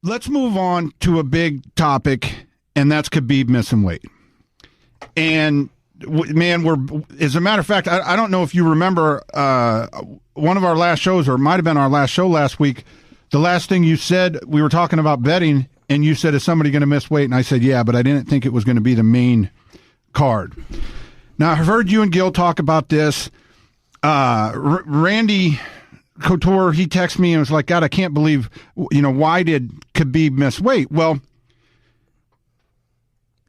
let's move on to a big topic, and that's Khabib missing weight. And man, as a matter of fact, I don't know if you remember one of our last shows, or it might have been our last show last week. The last thing you said, we were talking about betting, and you said, is somebody going to miss weight? And I said, yeah, but I didn't think it was going to be the main card. Now, I've heard you and Gil talk about this. Randy Couture, he texted me and was like, God, I can't believe, why did Khabib miss weight? Well,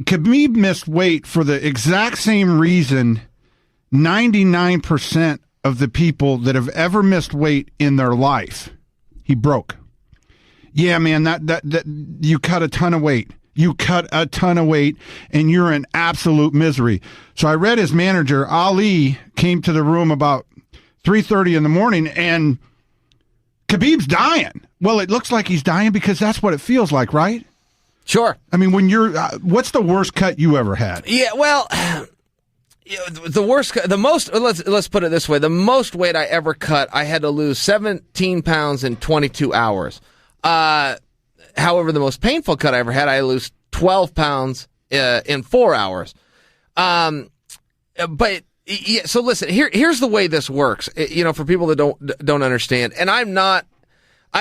Khabib missed weight for the exact same reason 99% of the people that have ever missed weight in their life. He broke. Yeah, man, that you cut a ton of weight. You cut a ton of weight, and you're in absolute misery. So I read his manager, Ali, came to the room about 3:30 in the morning, and Khabib's dying. Well, it looks like he's dying because that's what it feels like, right? Sure. I mean, when you're, what's the worst cut you ever had? Yeah, well, the worst, the most, let's put it this way. The most weight I ever cut, I had to lose 17 pounds in 22 hours. However, the most painful cut I ever had, I lose 12 pounds in 4 hours. But yeah, so listen, here's the way this works. For people that don't understand, and I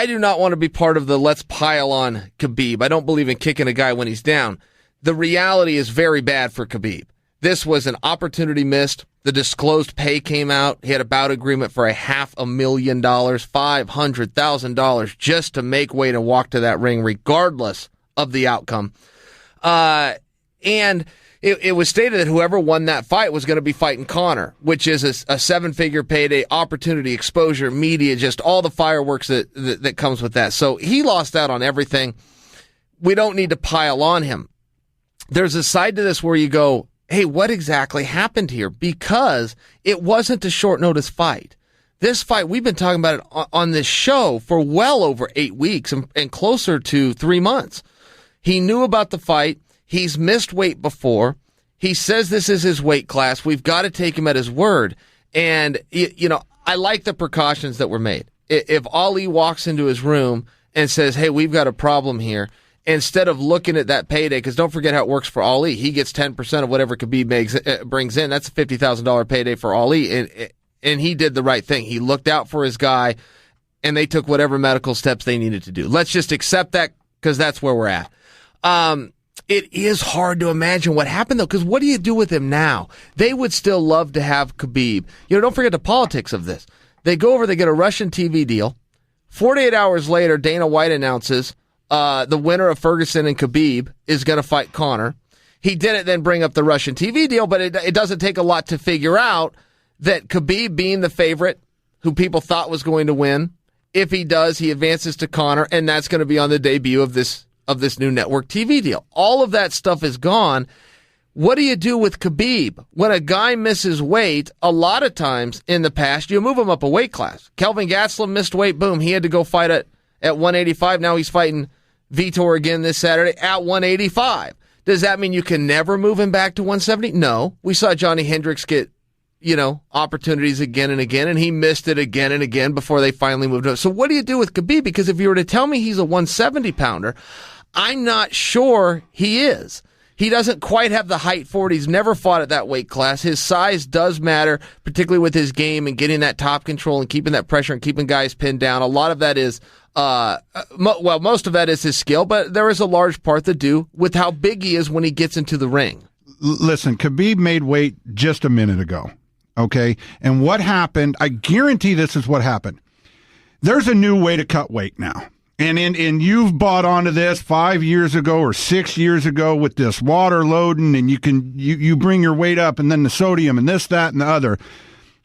do not want to be part of the let's pile on Khabib. I don't believe in kicking a guy when he's down. The reality is very bad for Khabib. This was an opportunity missed. The disclosed pay came out. He had a bout agreement for $500,000, $500,000 just to make weight and walk to that ring regardless of the outcome. And it was stated that whoever won that fight was going to be fighting Conor, which is a seven-figure payday, opportunity, exposure, media, just all the fireworks that comes with that. So he lost out on everything. We don't need to pile on him. There's a side to this where you go, hey, what exactly happened here? Because it wasn't a short notice fight. This fight, we've been talking about it on this show for well over 8 weeks and closer to 3 months. He knew about the fight. He's missed weight before. He says this is his weight class. We've got to take him at his word. And, I like the precautions that were made. If Ali walks into his room and says, hey, we've got a problem here, instead of looking at that payday, because don't forget how it works for Ali. He gets 10% of whatever Khabib brings in. That's a $50,000 payday for Ali. And he did the right thing. He looked out for his guy, and they took whatever medical steps they needed to do. Let's just accept that because that's where we're at. It is hard to imagine what happened, though, because what do you do with him now? They would still love to have Khabib. Don't forget the politics of this. They go over, they get a Russian TV deal. 48 hours later, Dana White announces the winner of Ferguson and Khabib is going to fight Conor. He didn't then bring up the Russian TV deal, but it doesn't take a lot to figure out that Khabib being the favorite, who people thought was going to win, if he does, he advances to Conor, and that's going to be on the debut of this new network TV deal. All of that stuff is gone. What do you do with Khabib? When a guy misses weight, a lot of times in the past, you move him up a weight class. Kelvin Gastelum missed weight, boom, he had to go fight at 185. Now he's fighting Vitor again this Saturday at 185. Does that mean you can never move him back to 170? No. We saw Johnny Hendricks get, opportunities again and again, and he missed it again and again before they finally moved up. So what do you do with Khabib? Because if you were to tell me he's a 170-pounder, I'm not sure he is. He doesn't quite have the height for it. He's never fought at that weight class. His size does matter, particularly with his game and getting that top control and keeping that pressure and keeping guys pinned down. A lot of that is, most of that is his skill, but there is a large part to do with how big he is when he gets into the ring. Listen, Khabib made weight just a minute ago, okay? And what happened, I guarantee this is what happened. There's a new way to cut weight now. And you've bought onto this 5 years ago or 6 years ago with this water loading, and you bring your weight up, and then the sodium and this, that, and the other.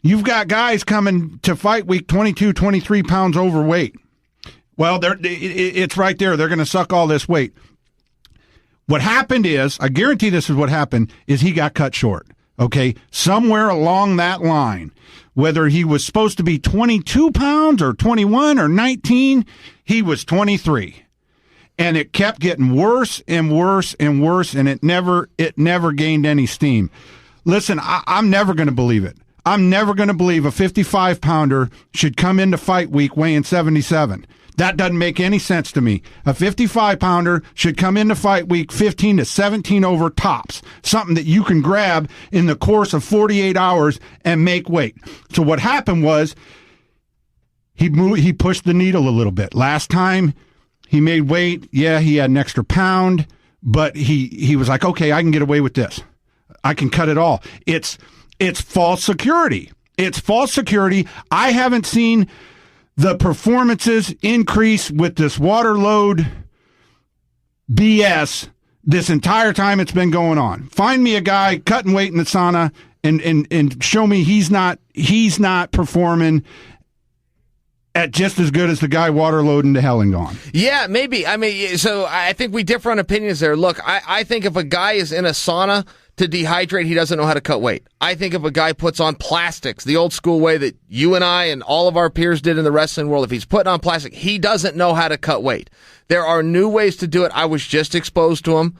You've got guys coming to fight week 22, 23 pounds overweight. Well, it's right there. They're going to suck all this weight. What happened is, I guarantee this is what happened, is he got cut short. Okay, somewhere along that line, whether he was supposed to be 22 pounds or 21 or 19, he was 23. And it kept getting worse and worse and worse, and it never gained any steam. Listen, I'm never going to believe it. I'm never going to believe a 55-pounder should come into fight week weighing 77. That doesn't make any sense to me. A 55-pounder should come into fight week 15 to 17 over tops, something that you can grab in the course of 48 hours and make weight. So what happened was he pushed the needle a little bit. Last time he made weight, yeah, he had an extra pound, but he was like, okay, I can get away with this. I can cut it all. It's false security. It's false security. I haven't seen the performances increase with this water load BS this entire time it's been going on. Find me a guy cutting weight in the sauna and show me he's not performing at just as good as the guy water loading to hell and gone. Yeah, maybe. I mean, so I think we differ on opinions there. Look, I think if a guy is in a sauna to dehydrate, he doesn't know how to cut weight. I think if a guy puts on plastics, the old school way that you and I and all of our peers did in the wrestling world, if he's putting on plastic, he doesn't know how to cut weight. There are new ways to do it. I was just exposed to them.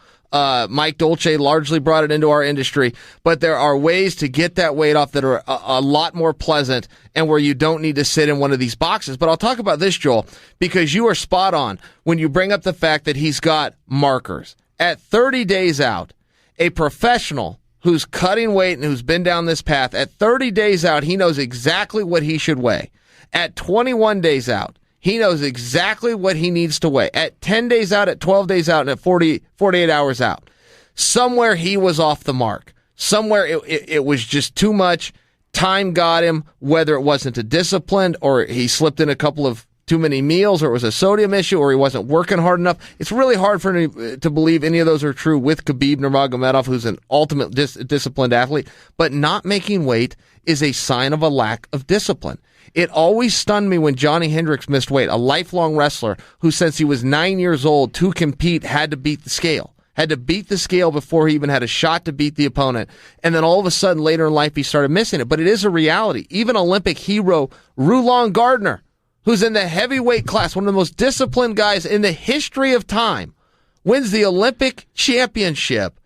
Mike Dolce largely brought it into our industry, but there are ways to get that weight off that are a lot more pleasant and where you don't need to sit in one of these boxes. But I'll talk about this, Joel, because you are spot on when you bring up the fact that he's got markers. At 30 days out, a professional who's cutting weight and who's been down this path, at 30 days out, he knows exactly what he should weigh. At 21 days out, he knows exactly what he needs to weigh. At 10 days out, at 12 days out, and at 48 hours out. Somewhere he was off the mark. Somewhere it was just too much. Time got him, whether it wasn't a discipline or he slipped in a couple of too many meals or it was a sodium issue or he wasn't working hard enough. It's really hard for me to believe any of those are true with Khabib Nurmagomedov, who's an ultimate disciplined athlete. But not making weight is a sign of a lack of discipline. It always stunned me when Johnny Hendricks missed weight, a lifelong wrestler who, since he was 9 years old, to compete, had to beat the scale. Had to beat the scale before he even had a shot to beat the opponent. And then all of a sudden, later in life, he started missing it. But it is a reality. Even Olympic hero Rulon Gardner, who's in the heavyweight class, one of the most disciplined guys in the history of time, wins the Olympic championship.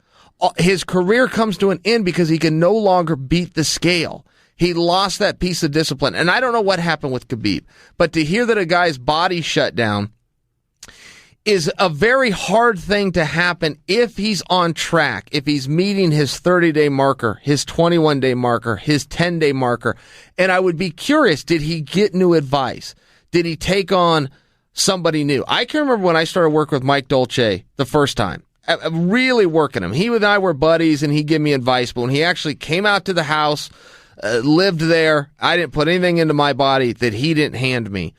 His career comes to an end because he can no longer beat the scale. He lost that piece of discipline. And I don't know what happened with Khabib, but to hear that a guy's body shut down is a very hard thing to happen if he's on track, if he's meeting his 30-day marker, his 21-day marker, his 10-day marker. And I would be curious, did he get new advice? Did he take on somebody new? I can remember when I started working with Mike Dolce the first time, really working him. He and I were buddies, and he'd give me advice. But when he actually came out to the house, lived there, I didn't put anything into my body that he didn't hand me.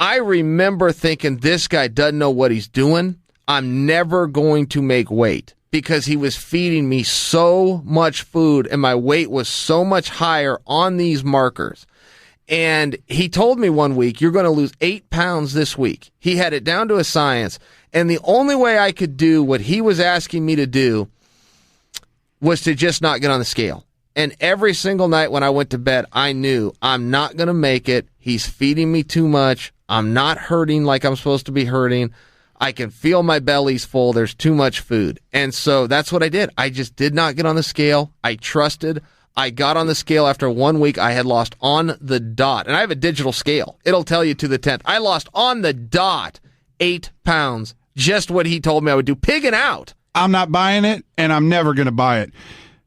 I remember thinking, this guy doesn't know what he's doing. I'm never going to make weight, because he was feeding me so much food and my weight was so much higher on these markers. And he told me one week, you're going to lose 8 pounds this week. He had it down to a science. And the only way I could do what he was asking me to do was to just not get on the scale. And every single night when I went to bed, I knew I'm not going to make it. He's feeding me too much. I'm not hurting like I'm supposed to be hurting. I can feel my belly's full. There's too much food. And so that's what I did. I just did not get on the scale. I trusted. I got on the scale after 1 week. I had lost on the dot. And I have a digital scale. It'll tell you to the 10th. I lost on the dot 8 pounds. Just what he told me I would do. Pigging out. I'm not buying it, and I'm never going to buy it.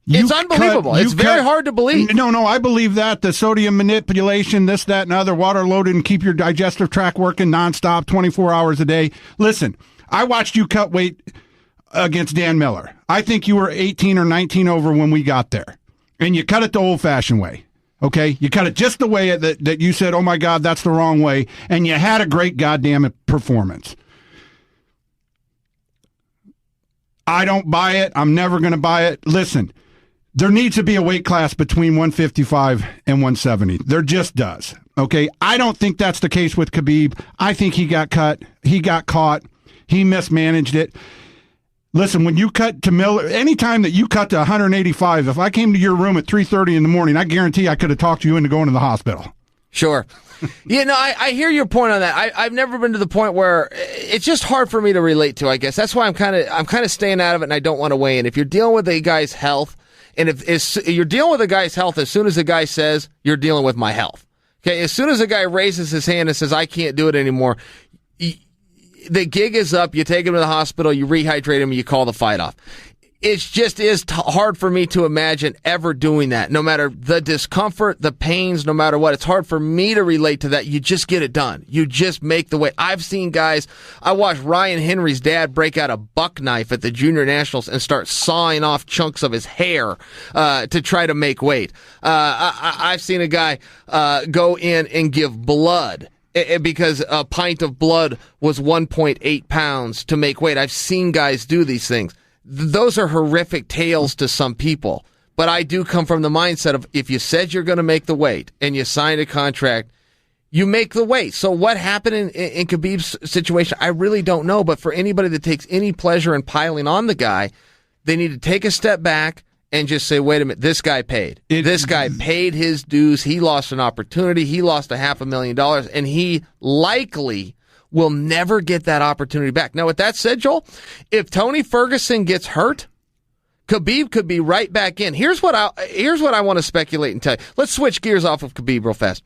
It's unbelievable. It's very hard to believe. No, I believe that. The sodium manipulation, this, that, and other, water loaded, and keep your digestive tract working nonstop 24 hours a day. Listen, I watched you cut weight against Dan Miller. I think you were 18 or 19 over when we got there. And you cut it the old-fashioned way. Okay? You cut it just the way that you said, oh, my God, that's the wrong way. And you had a great goddamn performance. I don't buy it. I'm never going to buy it. Listen. There needs to be a weight class between 155 and 170. There just does. Okay? I don't think that's the case with Khabib. I think he got cut. He got caught. He mismanaged it. Listen, when you cut to Miller, anytime that you cut to 185, if I came to your room at 3:30 in the morning, I guarantee I could have talked you into going to the hospital. Sure. Yeah, no, I hear your point on that. I've never been to the point where it's just hard for me to relate to, I guess. That's why I'm kind of staying out of it, and I don't want to weigh in. If you're dealing with a guy's health, and if you're dealing with a guy's health, as soon as the guy says, you're dealing with my health. Okay, as soon as a guy raises his hand and says, I can't do it anymore, the gig is up, you take him to the hospital, you rehydrate him, you call the fight off. It just is hard for me to imagine ever doing that. No matter the discomfort, the pains, no matter what, it's hard for me to relate to that. You just get it done. You just make the weight. I've seen guys, I watched Ryan Henry's dad break out a buck knife at the junior nationals and start sawing off chunks of his hair to try to make weight. I've seen a guy go in and give blood because a pint of blood was 1.8 pounds to make weight. I've seen guys do these things. Those are horrific tales to some people, but I do come from the mindset of if you said you're going to make the weight and you signed a contract, you make the weight. So what happened in Khabib's situation, I really don't know, but for anybody that takes any pleasure in piling on the guy, they need to take a step back and just say, wait a minute, this guy paid. This guy paid his dues. He lost an opportunity. He lost $500,000, and he likely will never get that opportunity back. Now, with that said, Joel, if Tony Ferguson gets hurt, Khabib could be right back in. Here's what I want to speculate and tell you. Let's switch gears off of Khabib real fast,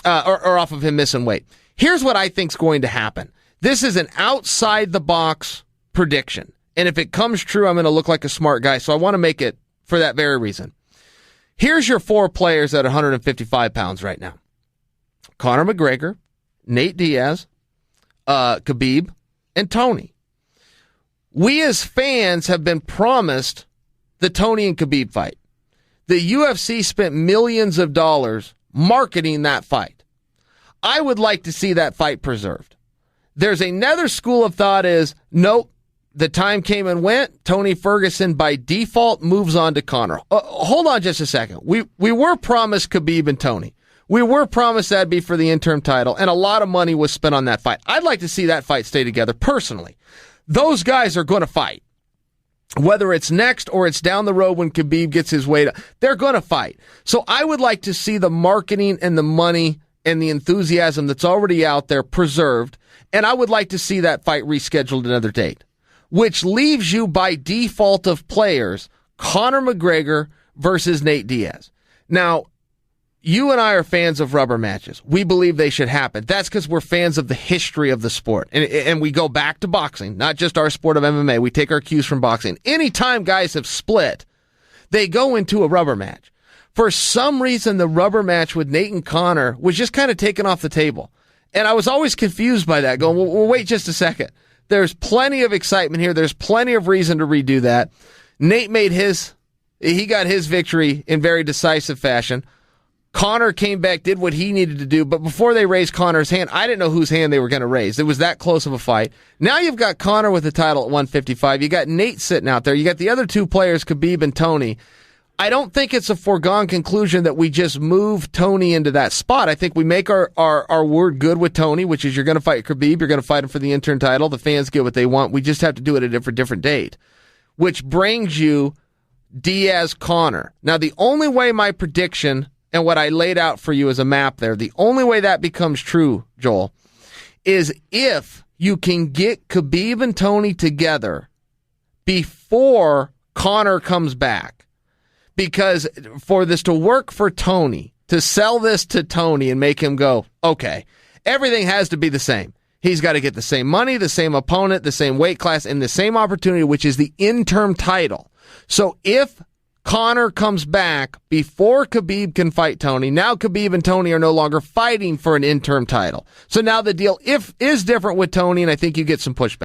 or off of him missing weight. Here's what I think's going to happen. This is an outside-the-box prediction, and if it comes true, I'm going to look like a smart guy, so I want to make it for that very reason. Here's your 4 players at 155 pounds right now. Conor McGregor, Nate Diaz, Khabib, and Tony. We as fans have been promised the Tony and Khabib fight. The UFC spent millions of dollars marketing that fight. I would like to see that fight preserved. There's another school of thought is, nope, the time came and went. Tony Ferguson by default moves on to Conor. Hold on just a second. We were promised Khabib and Tony. We were promised that'd be for the interim title, and a lot of money was spent on that fight. I'd like to see that fight stay together, personally. Those guys are going to fight. Whether it's next or it's down the road when Khabib gets his weight up, they're going to fight. So I would like to see the marketing and the money and the enthusiasm that's already out there preserved, and I would like to see that fight rescheduled another date, which leaves you by default of players, Conor McGregor versus Nate Diaz. Now, you and I are fans of rubber matches. We believe they should happen. That's because we're fans of the history of the sport. And we go back to boxing, not just our sport of MMA. We take our cues from boxing. Anytime guys have split, they go into a rubber match. For some reason, the rubber match with Nate and Conor was just kind of taken off the table. And I was always confused by that, going, well, wait just a second. There's plenty of excitement here. There's plenty of reason to redo that. Nate he got his victory in very decisive fashion. Conor came back, did what he needed to do, but before they raised Conor's hand, I didn't know whose hand they were going to raise. It was that close of a fight. Now you've got Conor with the title at 155. You got Nate sitting out there. You got the other 2 players, Khabib and Tony. I don't think it's a foregone conclusion that we just move Tony into that spot. I think we make our word good with Tony, which is you're going to fight Khabib, you're going to fight him for the interim title. The fans get what they want. We just have to do it at a different date, which brings you Diaz-Conor. Now, the only way my prediction and what I laid out for you as a map there, the only way that becomes true, Joel, is if you can get Khabib and Tony together before Conor comes back. Because for this to work for Tony, to sell this to Tony and make him go, okay, everything has to be the same. He's got to get the same money, the same opponent, the same weight class, and the same opportunity, which is the interim title. So if Conor comes back before Khabib can fight Tony, now Khabib and Tony are no longer fighting for an interim title. So now the deal is different with Tony, and I think you get some pushback.